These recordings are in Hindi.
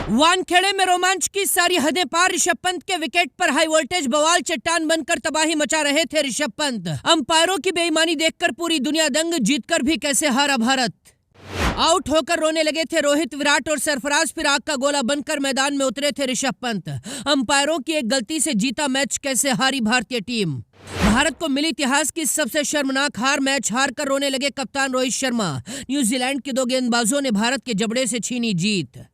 वानखेड़े में रोमांच की सारी हदें पार। ऋषभ पंत के विकेट पर हाई वोल्टेज बवाल, चट्टान बनकर तबाही मचा रहे थे ऋषभ पंत। अंपायरों की बेईमानी देखकर पूरी दुनिया दंग, जीतकर भी कैसे हारा भारत। आउट होकर रोने लगे थे रोहित, विराट और सरफराज, फिर आग का गोला बनकर मैदान में उतरे थे ऋषभ पंत। अंपायरों की एक गलती से जीता मैच कैसे हारी भारतीय टीम। भारत को मिली इतिहास की सबसे शर्मनाक हार। मैच हार कर रोने लगे कप्तान रोहित शर्मा। न्यूजीलैंड के दो गेंदबाजों ने भारत के जबड़े से छीनी जीत।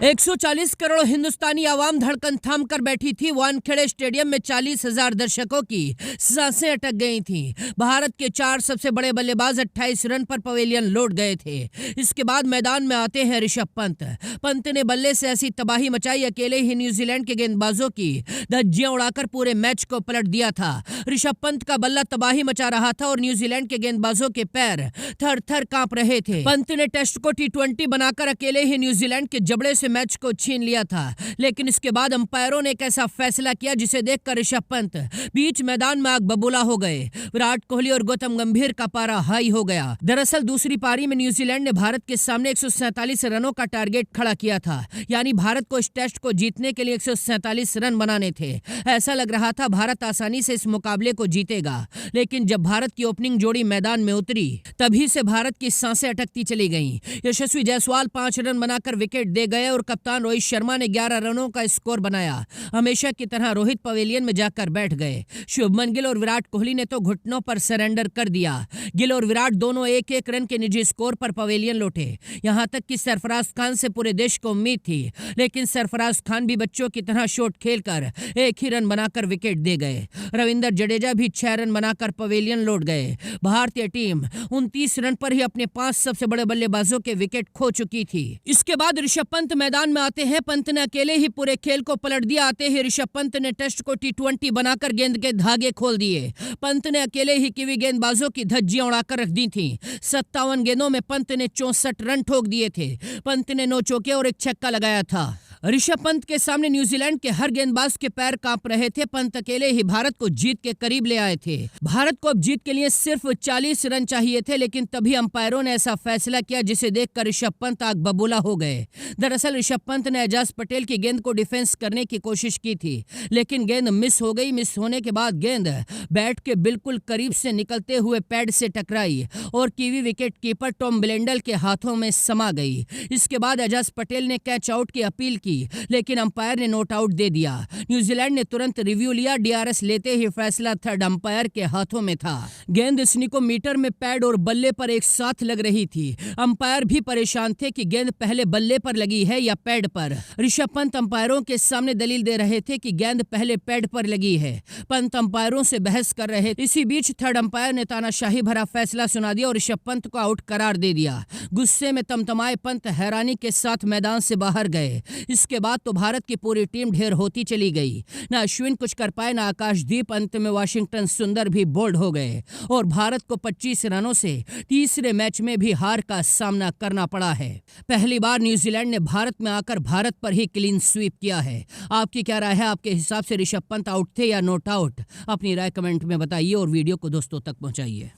140 करोड़ हिंदुस्तानी आवाम धड़कन थाम कर बैठी थी। वानखेड़े स्टेडियम में 40,000 दर्शकों की सांसें अटक गई थीं। भारत के 4 सबसे बड़े बल्लेबाज 28 रन पर पवेलियन लौट गए थे। इसके बाद मैदान में आते हैं ऋषभ पंत। पंत ने बल्ले से ऐसी तबाही मचाई, अकेले ही न्यूजीलैंड के गेंदबाजों की धज्जियां उड़ाकर पूरे मैच को पलट दिया था। ऋषभ पंत का बल्ला तबाही मचा रहा था और न्यूजीलैंड के गेंदबाजों के पैर थर थर कांप रहे थे। पंत ने टेस्ट को T20 बनाकर अकेले ही न्यूजीलैंड के जबड़े से मैच को छीन लिया था। लेकिन इसके बाद अंपायरों ने एक ऐसा फैसला किया जिसे देखकर ऋषभ पंत बीच मैदान में आग बबूला हो गए। विराट कोहली और गौतम गंभीर का पारा हाई हो गया। दरअसल दूसरी पारी में न्यूजीलैंड ने भारत के सामने 147 रनों का टारगेट खड़ा किया था। यानी भारत को इस टेस्ट को जीतने के लिए 147 रन बनाने थे। ऐसा लग रहा था भारत आसानी से इस मुकाबले को जीतेगा। लेकिन जब भारत की ओपनिंग जोड़ी मैदान में उतरी, तभी से भारत की सांसें अटकती चली गईं। यशस्वी जायसवाल 5 रन बनाकर विकेट दे गए और कप्तान रोहित शर्मा ने 11 रनों का स्कोर बनाया। हमेशा की तरह रोहित पवेलियन में जाकर बैठ गए। शुभमन गिल और विराट कोहली ने तो घुटनों पर सरेंडर कर दिया। गिल और विराट दोनों 1-1 रन के निजी स्कोर पर पवेलियन लौटे। यहां तक कि सरफराज खान से पूरे देश को उम्मीद थी, लेकिन सरफराज खान भी बच्चों की तरह शॉट खेलकर 1 ही रन बनाकर विकेट दे गए। रविंद्र जडेजा भी 6 रन बनाकर पवेलियन लौट गए। भारतीय टीम 29 रन पर ही अपने 5 सबसे बड़े बल्लेबाजों के विकेट खो चुकी थी। इसके बाद ऋषभ पंत मैदान में आते हैं। पंत ने अकेले ही पूरे खेल को पलट दिया। आते ही ऋषभ पंत ने टेस्ट को T20 बनाकर गेंद के धागे खोल दिए। पंत ने अकेले ही कीवी गेंदबाजों की धज्जियां उड़ाकर रख दी थीं। 57 गेंदों में पंत ने 64 रन ठोक दिए थे। पंत ने 9 चौके और 1 छक्का लगाया था। ऋषभ पंत के सामने न्यूजीलैंड के हर गेंदबाज के पैर कांप रहे थे। पंत अकेले ही भारत को जीत के करीब ले आए थे। भारत को अब जीत के लिए सिर्फ 40 रन चाहिए थे, लेकिन तभी अंपायरों ने ऐसा फैसला किया जिसे देखकर ऋषभ पंत आग बबूला हो गए। दरअसल ऋषभ पंत ने एजाज पटेल की गेंद को डिफेंस करने की कोशिश की थी, लेकिन गेंद मिस हो गई। मिस होने के बाद गेंद बैट के बिल्कुल करीब से निकलते हुए पैड से टकराई और kiwi wicket keeper Tom Blundell के हाथों में समा गई। इसके बाद एजाज पटेल ने कैच आउट की अपील की, लेकिन अंपायर ने नॉट आउट दे दिया। न्यूजीलैंड ने तुरंत रिव्यू लिया। DRS लेते ही फैसला थर्ड अंपायर के हाथों में था। गेंद स्निकोमीटर में पैड और बल्ले पर एक साथ लग रही थी। अंपायर भी परेशान थे कि गेंद पहले बल्ले पर लगी है या पैड पर। ऋषभ पंत अंपायरों के सामने दलील दे रहे थे कि गेंद पहले पैड पर लगी है। पंत अंपायरों से बहस कर रहे। इसी बीच थर्ड अंपायर ने तानाशाही भरा फैसला सुना दिया और ऋषभ पंत को आउट करार दे दिया। गुस्से में तमतमाए पंत हैरानी के साथ मैदान से बाहर गए। इसके बाद तो भारत की पूरी टीम ढेर होती चली गई। न अश्विन कुछ कर पाए, न आकाशदीप। अंत में वाशिंगटन सुंदर भी बोल्ड हो गए और भारत को 25 रनों से तीसरे मैच में भी हार का सामना करना पड़ा है। पहली बार न्यूजीलैंड ने भारत में आकर भारत पर ही क्लीन स्वीप किया है। आपकी क्या राय है? आपके हिसाब से ऋषभ पंत आउट थे या नॉट आउट? अपनी राय कमेंट में बताइए और वीडियो को दोस्तों तक पहुंचाइए।